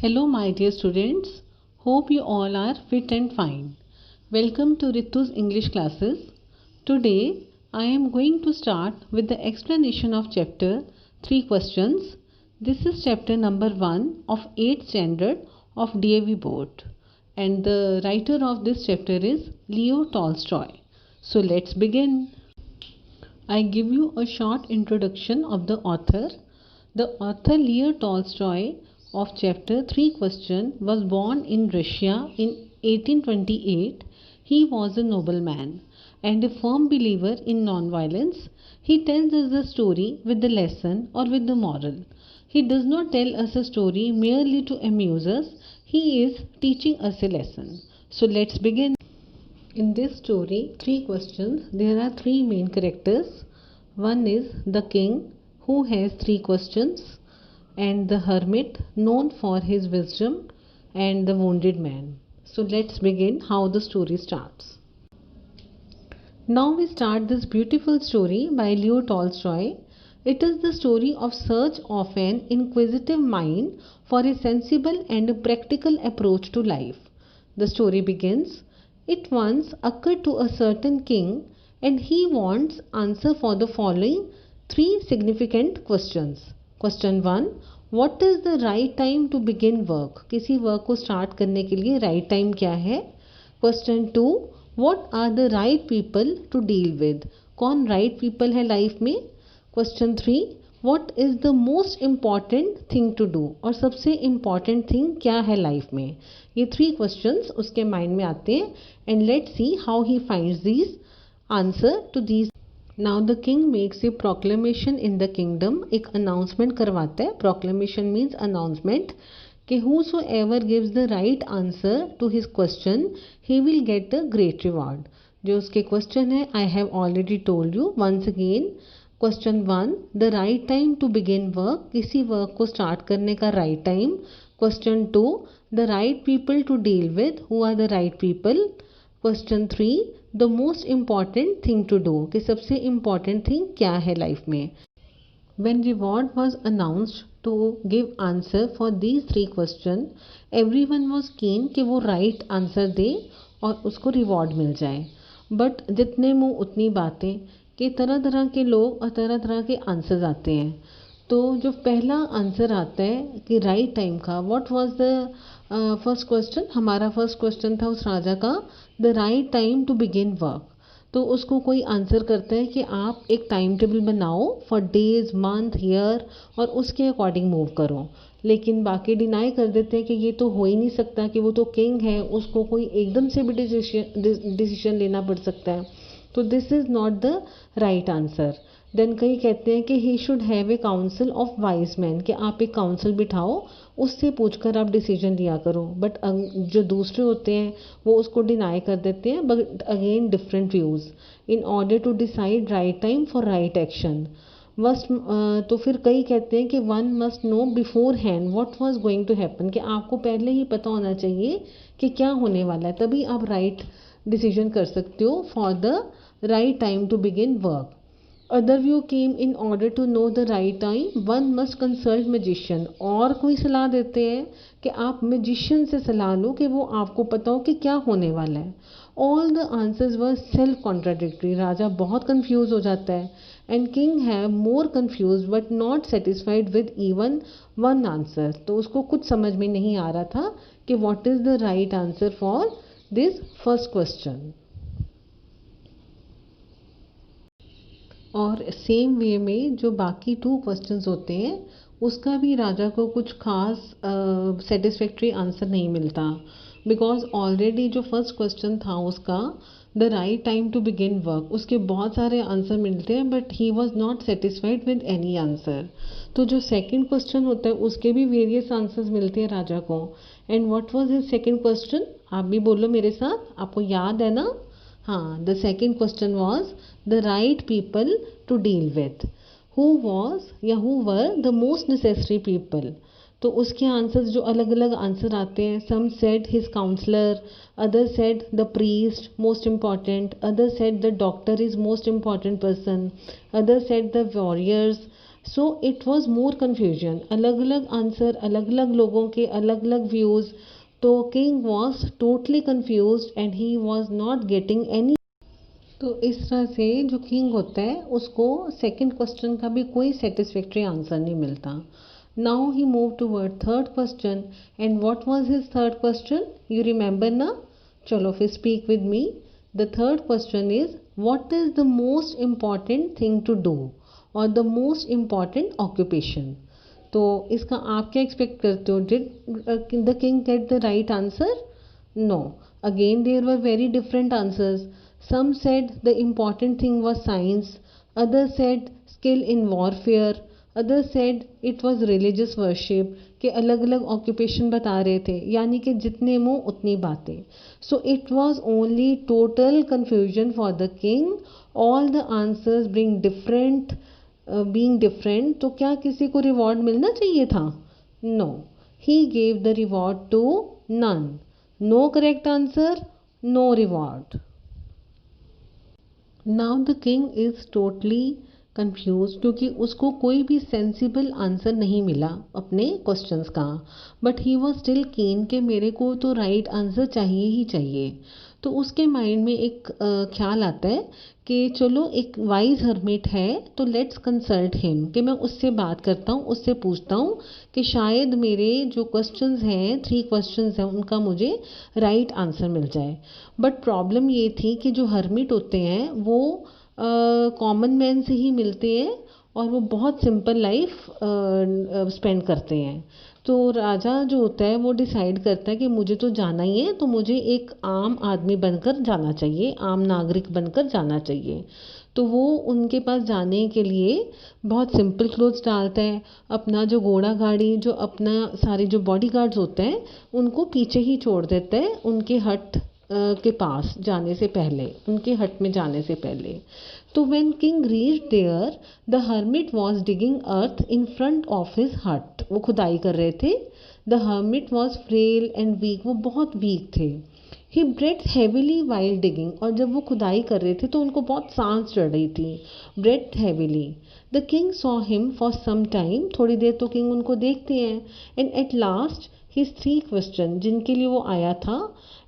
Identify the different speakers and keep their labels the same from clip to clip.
Speaker 1: Hello, my dear students. Hope you all are fit and fine. Welcome to Ritu's English classes. Today, I am going to start with the explanation of chapter 3 questions. This is chapter number 1 of 8th standard of DAV board. And the writer of this chapter is Leo Tolstoy. So let's begin. I give you a short introduction of the author. The author Leo Tolstoy of chapter 3 question was born in Russia in 1828. He was a nobleman and a firm believer in non-violence. He tells us the story with the lesson or with the moral. He does not tell us a story merely to amuse us. He is teaching us a lesson. So let's begin. In this story, 3 questions. There are 3 main characters. One is the king, who has 3 questions, and the hermit, known for his wisdom, and the wounded man. So let's begin how the story starts. Now we start this beautiful story by Leo Tolstoy. It is the story of search of an inquisitive mind for a sensible and a practical approach to life. The story begins. It once occurred to a certain king, and he wants answer for the following 3 significant questions. Question 1. What is the right time to begin work? किसी work को start करने के लिए right time क्या है? Question 2. What are the right people to deal with? कौन right people है life में? Question 3. What is the most important thing to do? और सबसे important thing क्या है लाइफ में? ये 3 questions उसके माइंड में आते हैं and let's see how he finds these answer to these. Now the king makes a proclamation in the kingdom. एक announcement करवाता है. Proclamation means announcement कि whosoever gives the right answer to his question, he will get a great reward. जो उसके question है, I have already told you once again. Question 1. The right time to begin work. किसी work को start करने का right time. Question 2. The right people to deal with. Who are the right people? Question 3. The most important thing to do. कि सबसे important thing क्या है life में? When reward was announced to give answer for these 3 questions, everyone was keen कि वो right answer दे और उसको reward मिल जाए. But जितने मुँह उतनी बातें कि तरह तरह के लोग और तरह तरह के आंसर्स आते हैं. तो जो पहला आंसर आता है कि राइट टाइम का, what was the first question? हमारा फर्स्ट क्वेश्चन था उस राजा का, the right time to begin work. तो उसको कोई आंसर करता है कि आप एक टाइम टेबल बनाओ फॉर डेज, मंथ, ईयर और उसके अकॉर्डिंग मूव करो. लेकिन बाकी डिनाई कर देते हैं कि ये तो हो ही नहीं सकता, कि वो तो किंग है, उसको कोई एकदम से भी डिसीजन लेना पड़ सकता है. तो this is not the right answer. Then कई कहते हैं कि he should have a council of wise man, कि आप एक काउंसिल बिठाओ, उससे पूछकर आप डिसीजन लिया करो. बट जो दूसरे होते हैं वो उसको डिनाई कर देते हैं. But again different views in order to decide right time for right action. Must तो फिर कई कहते हैं कि one must know beforehand what was going to happen, कि आपको पहले ही पता होना चाहिए कि क्या होने वाला है, तभी आप राइट डिसीजन कर सकते हो for the right time to begin work. Other view came in order to know the right time one must consult magician. और कोई सलाह देते हैं कि आप मैजिशियन से सलाह लो कि वो आपको पता हो कि क्या होने वाला है. All the answers were self contradictory. राजा बहुत कंफ्यूज हो जाता है and king have more confuse but not satisfied with even one answer. तो उसको कुछ समझ में नहीं आ रहा था कि what is the right answer for this first question. और सेम वे में जो बाकी 2 क्वेश्चंस होते हैं उसका भी राजा को कुछ खास सेटिस्फैक्ट्री आंसर नहीं मिलता. बिकॉज ऑलरेडी जो फर्स्ट क्वेश्चन था उसका, the right time to begin work, उसके बहुत सारे आंसर मिलते हैं but he was not satisfied with any answer. तो जो सेकंड क्वेश्चन होता है उसके भी वेरियस आंसर्स मिलते हैं राजा को. And what was his second question? आप भी बोलो मेरे साथ, आपको याद है ना? हाँ, the second question was the right people to deal with. Who was या who were the most necessary people. तो उसके आंसर्स जो अलग अलग आंसर आते हैं, some said his counsellor, other said the priest most important, other said the doctor is most important person, other said the warriors, so it was more confusion, अलग अलग answer, अलग अलग लोगों के अलग अलग व्यूज़। तो king was totally confuse and he was not getting any. तो इस तरह से जो किंग होता है उसको सेकंड क्वेश्चन का भी कोई सेटिस्फैक्ट्री आंसर नहीं मिलता। Now he move toward third question and what was his third question, you remember ना? चलो फिर speak with me. The third question is what is the most important thing to do और the most important occupation. तो इसका आप क्या expect करते हो? Did the king get the right answer? No. Again, there were very different answers. Some said the important thing was science, others said skill in warfare, others said it was religious worship. के अलग अलग occupation बता रहे थे, यानी कि जितने मुंह उतनी बातें। So it was only total confusion for the king. All the answers bring different, being different. तो क्या किसी को रिवॉर्ड मिलना चाहिए था? No, he gave the reward to none. No correct answer, no reward. Now the king is totally confused क्योंकि उसको कोई भी सेंसिबल आंसर नहीं मिला अपने क्वेश्चंस का। बट ही वॉज स्टिल कीन कि मेरे को तो राइट आंसर चाहिए ही चाहिए। तो उसके माइंड में एक ख्याल आता है कि चलो एक वाइज हर्मिट है तो लेट्स कंसल्ट हिम, कि मैं उससे बात करता हूँ, उससे पूछता हूँ कि शायद मेरे जो क्वेश्चंस हैं, 3 क्वेश्चंस हैं, उनका मुझे राइट आंसर मिल जाए। बट प्रॉब्लम ये थी कि जो हर्मिट होते हैं वो कॉमन मैन से ही मिलते हैं और वो बहुत सिंपल लाइफ स्पेंड करते हैं। तो राजा जो होता है वो डिसाइड करता है कि मुझे तो जाना ही है, तो मुझे एक आम आदमी बनकर जाना चाहिए, आम नागरिक बनकर जाना चाहिए। तो वो उनके पास जाने के लिए बहुत सिंपल क्लोथ्स डालता है, अपना जो घोड़ा गाड़ी, जो अपना सारे जो बॉडी गार्ड्स होते हैं उनको पीछे ही छोड़ देता है उनके हट के पास जाने से पहले, उनके हट में जाने से पहले। तो when king reached there the hermit was digging earth in front of his hut. वो खुदाई कर रहे थे। The hermit was frail and weak, वो बहुत वीक थे। He breath heavily while digging, और जब वो खुदाई कर रहे थे तो उनको बहुत सांस चढ़ रही थी। Breath heavily. The king saw him for some time, थोड़ी देर तो किंग उनको देखते हैं। And at last his 3 question, जिनके लिए वो आया था।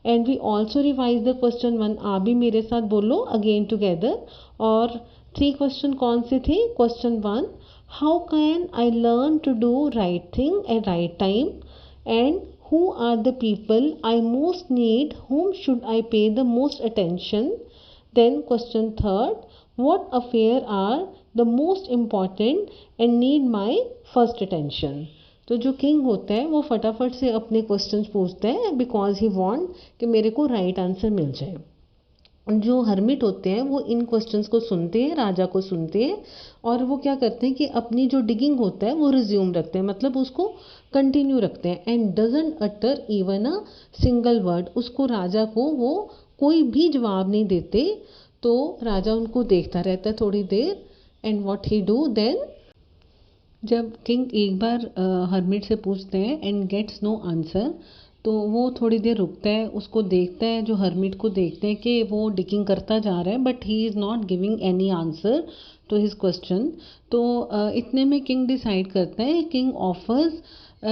Speaker 1: And we also revise the question 1, आप भी मेरे साथ बोलो अगेन टुगेदर। और 3 क्वेश्चन कौन से थे? Question 1, how can I learn to do right thing at right time? And who are the people I most need, whom should I pay the most attention? Then question 3rd, what affair are the most important and need my first attention? तो जो king होता है वो फटाफट से अपने questions पूछता है बिकॉज ही वांट कि मेरे को राइट आंसर मिल जाए। जो हर्मिट होते हैं वो इन क्वेश्चंस को सुनते हैं, राजा को सुनते हैं, और वो क्या करते हैं कि अपनी जो डिगिंग होता है वो रिज्यूम रखते हैं, मतलब उसको कंटिन्यू रखते हैं। And doesn't utter even a single word, उसको राजा को वो कोई भी जवाब नहीं देते। तो राजा उनको देखता रहता है थोड़ी देर। And what he do then, जब किंग एक बार हर्मिट से पूछते हैं एंड गेट्स नो आंसर, तो वो थोड़ी देर रुकता है, उसको देखता है, जो हर्मिट को देखते हैं कि वो डिगिंग करता जा रहा है but he is not giving any answer to his question. तो इतने में किंग डिसाइड करता है, king offers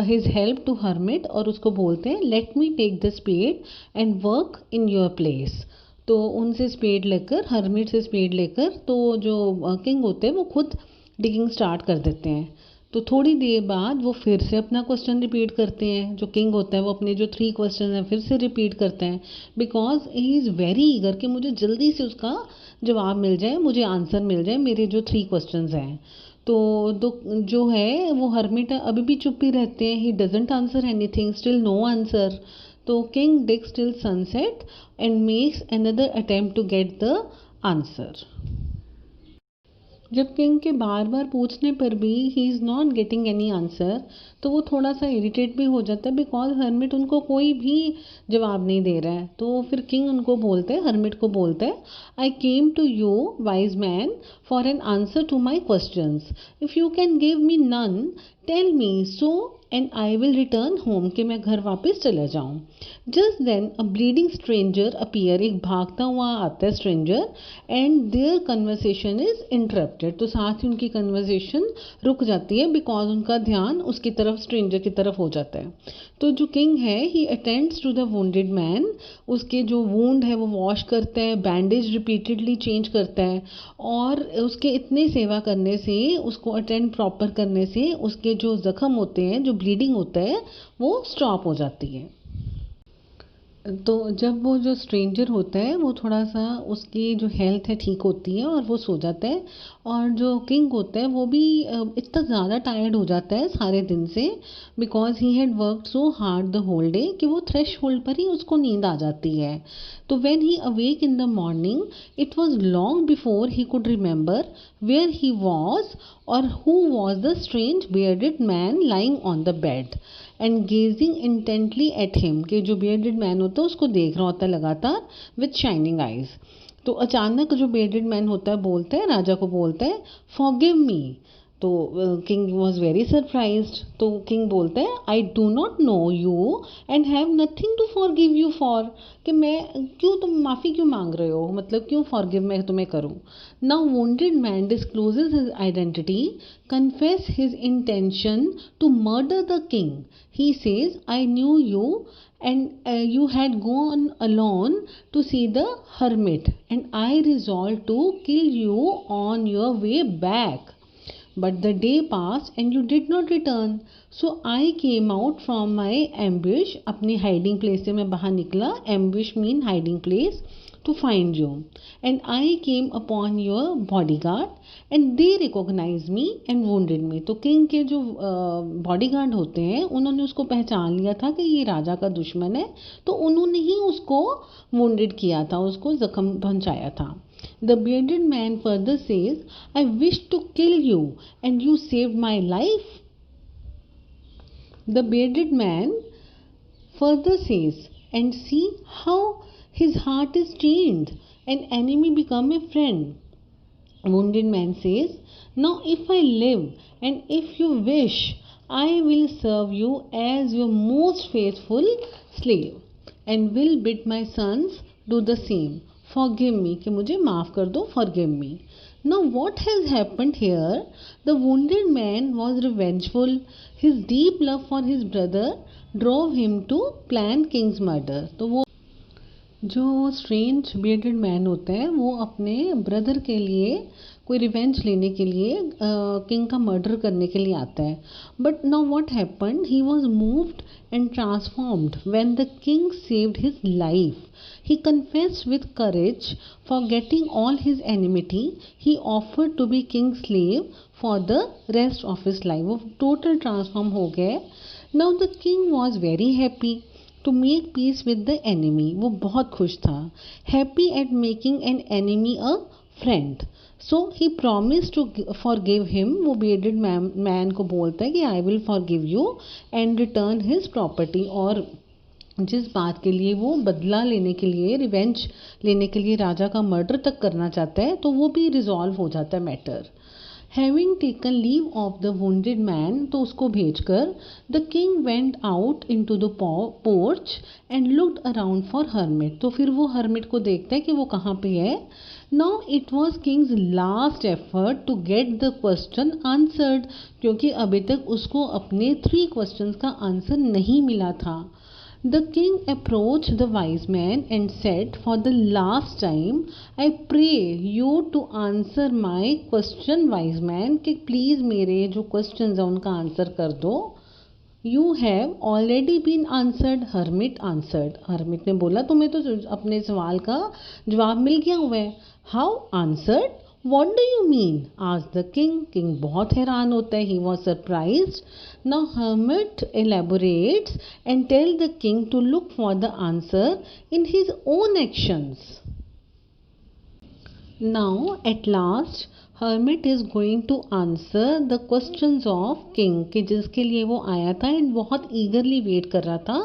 Speaker 1: his help to hermit, और उसको बोलते हैं let me take the spade and work in your place. तो उनसे स्पेड लेकर, हर्मिट से स्पेड लेकर, तो जो किंग होते हैं वो खुद डिगिंग स्टार्ट कर देते हैं। तो थोड़ी देर बाद वो फिर से अपना क्वेश्चन रिपीट करते हैं। जो किंग होता है वो अपने जो 3 क्वेश्चन हैं फिर से रिपीट करते हैं because he is very eager कि मुझे जल्दी से उसका जवाब मिल जाए, मुझे आंसर मिल जाए मेरे जो 3 क्वेश्चंस हैं। तो जो है वो हर्मिट अभी भी चुप ही रहते हैं। He doesn't answer anything, still no answer. तो king digs till sunset and makes another attempt to get the answer. जब किंग के बार बार पूछने पर भी he is not getting any answer, तो तो वो थोड़ा सा इरिटेट भी हो जाता है बिकॉज हर्मिट उनको कोई भी जवाब नहीं दे रहा है। तो फिर किंग उनको बोलते हैं, हर्मिट को बोलते हैं, I came to you wise man for an answer to my questions, if you can give me none tell me so and I will return home, कि मैं घर वापस चला जाऊँ। Just then a bleeding stranger appear, एक भागता हुआ आता है stranger, and their conversation is interrupted, तो साथ ही उनकी कन्वर्सेशन रुक जाती है बिकॉज उनका ध्यान उसकी तरफ, स्ट्रेंजर की तरफ हो जाता है। तो जो किंग है he attends to the wounded man, उसके जो वुंड है वो वॉश करता है, बैंडेज रिपीटेडली चेंज करता है, और उसके इतने सेवा करने से, उसको अटेंड प्रॉपर करने से उसके जो जख्म होते हैं, जो ब्लीडिंग होता है, वो स्टॉप हो जाती है। तो जब वो जो स्ट्रेंजर होता है वो थोड़ा सा, उसकी जो हेल्थ है ठीक होती है और वो सो जाता है, और जो किंग होता है वो भी इतना ज़्यादा टायर्ड हो जाता है सारे दिन से, because he had worked so hard the whole day, कि वो थ्रेश होल्ड पर ही उसको नींद आ जाती है। तो when he awake in the morning it was long before he could remember where he was और who was the strange bearded man lying on the bed and gazing intently at him, कि जो bearded man होता है उसको देख रहा होता है लगातार विथ शाइनिंग आइज। तो अचानक जो बियर्डेड मैन होता है बोलता है, राजा को बोलता है, फॉरगिव मी। तो किंग वॉज वेरी सरप्राइज्ड। तो किंग बोलता है, I do not know you and have nothing to forgive you for, कि मैं क्यों, तुम माफ़ी क्यों मांग रहे हो, मतलब क्यों फॉरगिव मैं तुम्हें करूं। Now wounded man discloses his identity, confess his intention to murder the king. He says, I knew you and you had gone alone to see the hermit and I resolved to kill you on your way back, but the day passed and you did not return, so I came out from my ambush, अपनी hiding place से मैं बाहर निकला, ambush mean hiding place, to find you, and I came upon your bodyguard and they recognized me and wounded me। तो king के जो bodyguard होते हैं उन्होंने उसको पहचान लिया था कि ये राजा का दुश्मन है, तो उन्होंने ही उसको वुंडेड किया था, उसको जख्म पहुंचाया था। The bearded man further says, I wish to kill you and you saved my life. The bearded man further says, and see how his heart is changed, an enemy become a friend. Wounded man says, now if I live and if you wish, I will serve you as your most faithful slave and will bid my sons do the same. Forgive me, कि मुझे माफ़ कर दो, forgive me. Now what has happened here? The wounded man was revengeful. His deep love for his brother drove him to plan king's murder. तो वो जो strange bearded man होता है वो अपने ब्रदर के लिए कोई रिवेंज लेने के लिए किंग का मर्डर करने के लिए आता है। But now what happened, he was moved and transformed when the king saved his life. He confessed with courage, forgetting all his enmity. He offered to be king's slave for the rest of his life. वो total transform हो गए। Now the king was very happy to make peace with the enemy. वो बहुत खुश था। Happy at making an enemy a friend. So he promised to forgive him. वो bearded man को बोलता है कि I will forgive you and return his property, और जिस बात के लिए वो बदला लेने के लिए, रिवेंज लेने के लिए राजा का मर्डर तक करना चाहता है, तो वो भी रिजॉल्व हो जाता है matter. Having taken leave of the wounded man, तो उसको भेजकर the king went out into the porch and looked around for hermit. तो फिर वो हर्मिट को देखता है कि वो कहाँ पे है। Now it was king's last effort to get the question answered, क्योंकि अभी तक उसको अपने 3 क्वेश्चन का आंसर नहीं मिला था। The king approached the wise man and said, for the last time, I pray you to answer my question, wise man, कि please मेरे जो questions हैं उनका आंसर कर दो। You have already been answered, hermit answered. hermit ने बोला तुम्हें तो अपने सवाल का जवाब मिल गया हुआ है। How answered? What do you mean? asked the king. King बहुत हैरान होता है, he was surprised. Now hermit elaborates and tell the king to look for the answer in his own actions. Now at last hermit is going to answer the questions of king, कि जिसके लिए वो आया था and बहुत ईगरली wait कर रहा था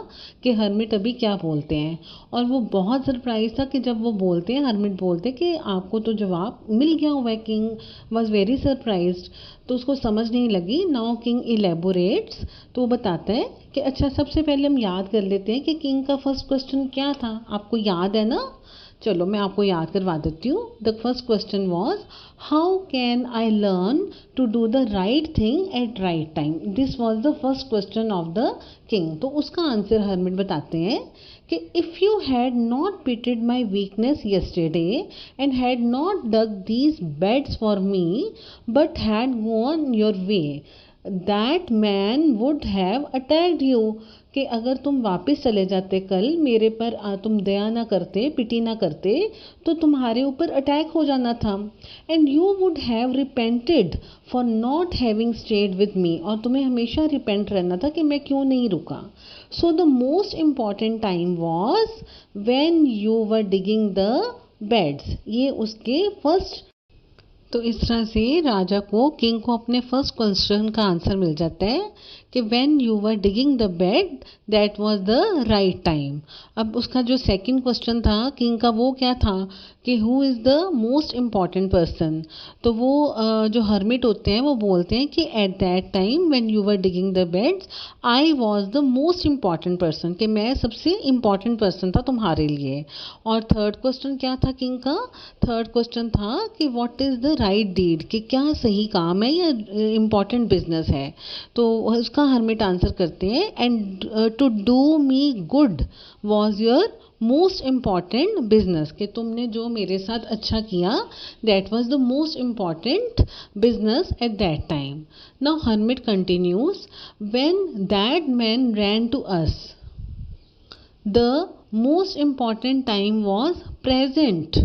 Speaker 1: कि हर्मिट अभी क्या बोलते हैं। और वो बहुत सरप्राइज था कि जब वो बोलते हैं, हर्मिट बोलते हैं कि आपको तो जवाब मिल गया हुआ है। किंग वॉज वेरी सरप्राइज्ड, तो उसको समझ नहीं लगी। नाउ किंग इलेबोरेट्स, तो वो बताता है कि अच्छा सबसे पहले हम याद कर लेते हैं कि किंग का फर्स्ट क्वेश्चन क्या था। आपको याद है ना? चलो मैं आपको याद करवा देती हूँ। The first question was how can I learn to do the right thing at right time. This was the first question of the king. तो उसका आंसर हर्मिट बताते हैं कि if you had not pitied my weakness yesterday and had not dug these beds for me but had gone your way, that man would have attacked you. कि अगर तुम वापस चले जाते कल, मेरे पर तुम दया ना करते, पिटी ना करते, तो तुम्हारे ऊपर अटैक हो जाना था। And you would have repented for not having stayed with me, और तुम्हें हमेशा रिपेंट रहना था कि मैं क्यों नहीं रुका। So the most important time was when you were digging the beds. ये उसके फर्स्ट। तो इस तरह से राजा को, किंग को अपने फर्स्ट क्वेश्चन का आंसर मिल जाता है कि when you were digging the bed that was the right time. अब उसका जो सेकंड क्वेश्चन था किंग का, वो क्या था कि who is the most important person. तो वो जो हर्मिट होते हैं वो बोलते हैं कि eight that time when you were digging the beds I was the most important person, कि मैं सबसे इम्पॉर्टेंट पर्सन था तुम्हारे लिए। और थर्ड क्वेश्चन क्या था किंग का? थर्ड क्वेश्चन था कि what is the right deed, कि क्या सही काम है या इम्पॉर्टेंट बिजनेस है। तो उसका हर्मिट आंसर करते हैं and to do me good was your most important business, कि तुमने जो मेरे साथ अच्छा किया that was the most important business at that time. Now hermit continues, when that man ran to us the most important time was present.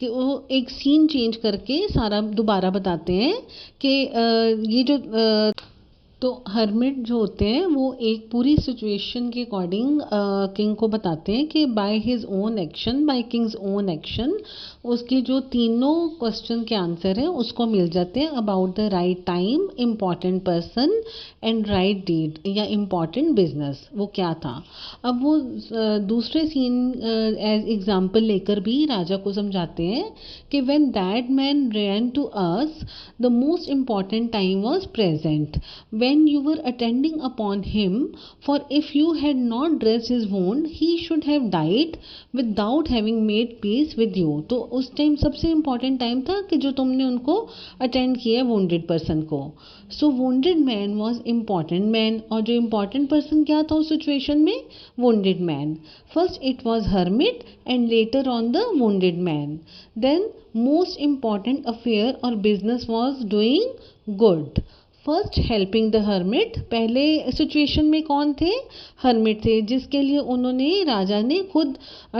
Speaker 1: कि वो एक सीन चेंज करके सारा दोबारा बताते हैं कि ये जो तो हर्मिट जो होते हैं वो एक पूरी सिचुएशन के अकॉर्डिंग किंग को बताते हैं कि by his own action, by king's own action, उसके जो तीनों क्वेश्चन के आंसर हैं उसको मिल जाते हैं about the right time, important person and right deed या इम्पॉर्टेंट बिजनेस, वो क्या था। अब वो दूसरे सीन एज एग्जाम्पल लेकर भी राजा को समझाते हैं कि when that man ran to us the most important time was present when you were attending upon him, for if you had not dressed his wound he should have died without having made peace with you। तो उस time सबसे important time था कि जो तुमने उनको attend किया wounded person को। So wounded man was important man, और जो इम्पॉर्टेंट पर्सन क्या था उस सिचुएशन में? Wounded man. First it was hermit and later on the wounded man. Then most important affair और business was doing good. First helping the hermit, पहले situation में कौन थे? हर्मिट थे, जिसके लिए उन्होंने, राजा ने खुद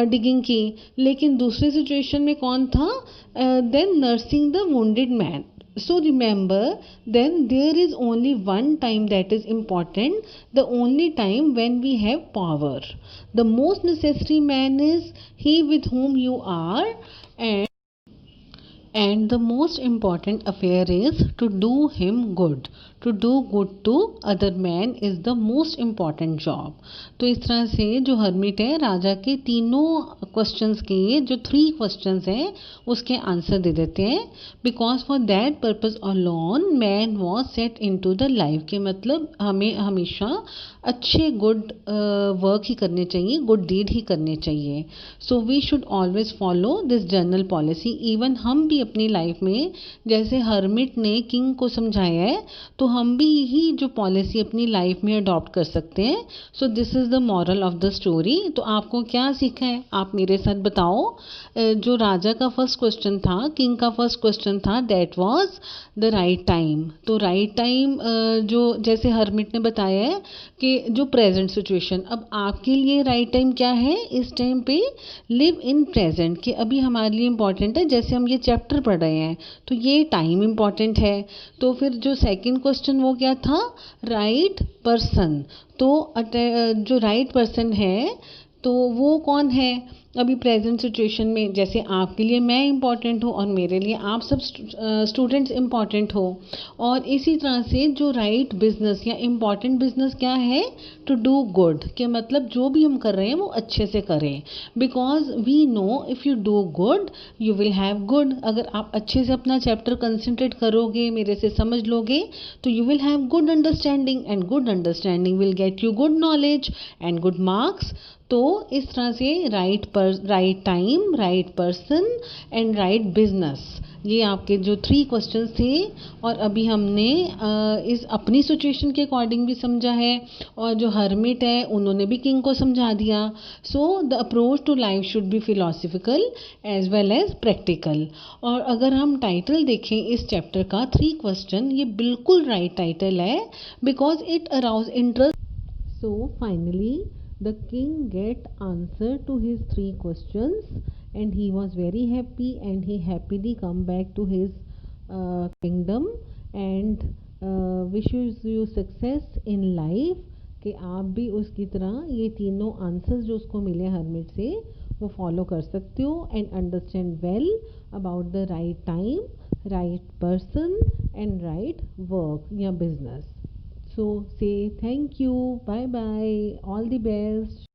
Speaker 1: डिगिंग की। लेकिन दूसरे सिचुएशन में कौन था? Then nursing the wounded man. So remember, then there is only one time that is important, the only time when we have power. The most necessary man is he with whom you are, and the most important affair is to do him good. To do good to other man is the most important job. तो इस तरह से जो hermit है राजा के तीनों questions के, जो 3 क्वेश्चंस हैं उसके आंसर दे देते हैं। Because for that purpose alone man was set in to the life, के मतलब हमें हमेशा अच्छे गुड वर्क ही करने चाहिए, गुड डीड ही करने चाहिए। So we should always follow this general policy. Even हम भी अपनी लाइफ में जैसे हर्मिट ने किंग को समझाया है, तो हम भी यही जो पॉलिसी अपनी लाइफ में अडॉप्ट कर सकते हैं। So this is the moral of the story. तो आपको क्या सीखा है, आप मेरे साथ बताओ। जो राजा का फर्स्ट क्वेश्चन था, किंग का फर्स्ट क्वेश्चन था, that was the right time. तो राइट टाइम जो जैसे हर्मिट ने बताया है कि जो प्रेजेंट सिचुएशन, अब आपके लिए राइट टाइम क्या है इस टाइम पे? लिव इन प्रेजेंट, कि अभी हमारे लिए इम्पॉर्टेंट है। जैसे हम ये चैप्टर पढ़ रहे हैं तो ये टाइम इम्पॉर्टेंट है। तो फिर जो सेकंड क्वेश्चन वो क्या था? Right person. तो जो राइट पर्सन है तो वो कौन है? अभी प्रेजेंट सिचुएशन में जैसे आपके लिए मैं इम्पॉर्टेंट हूँ और मेरे लिए आप सब स्टूडेंट्स इम्पॉर्टेंट हो, और इसी तरह से जो राइट बिजनेस या इम्पॉर्टेंट बिजनेस क्या है, टू डू गुड, के मतलब जो भी हम कर रहे हैं वो अच्छे से करें, because we know if you do good you will have good. अगर आप अच्छे से अपना चैप्टर कंसंट्रेट करोगे, मेरे से समझ लोगे, तो you will have good understanding, and good understanding will get you good knowledge and good marks. तो इस तरह से right time, right person and right business, ये आपके जो 3 क्वेश्चंस थे, और अभी हमने इस अपनी सिचुएशन के अकॉर्डिंग भी समझा है, और जो हर्मिट है उन्होंने भी किंग को समझा दिया। So the approach to life should be philosophical as well as practical. और अगर हम टाइटल देखें इस चैप्टर का, 3 क्वेश्चन, ये बिल्कुल राइट टाइटल है, because it arouse interest. So finally, the king get answer to his 3 questions, and he was very happy, and he happily come back to his kingdom, and wishes you success in life, कि आप भी उसकी तरह ये तीनों answers जो उसको मिले हर्मिट से वो फॉलो कर सकते हो, and understand well about the right time, right person and right work या business. So say thank you, bye bye, all the best.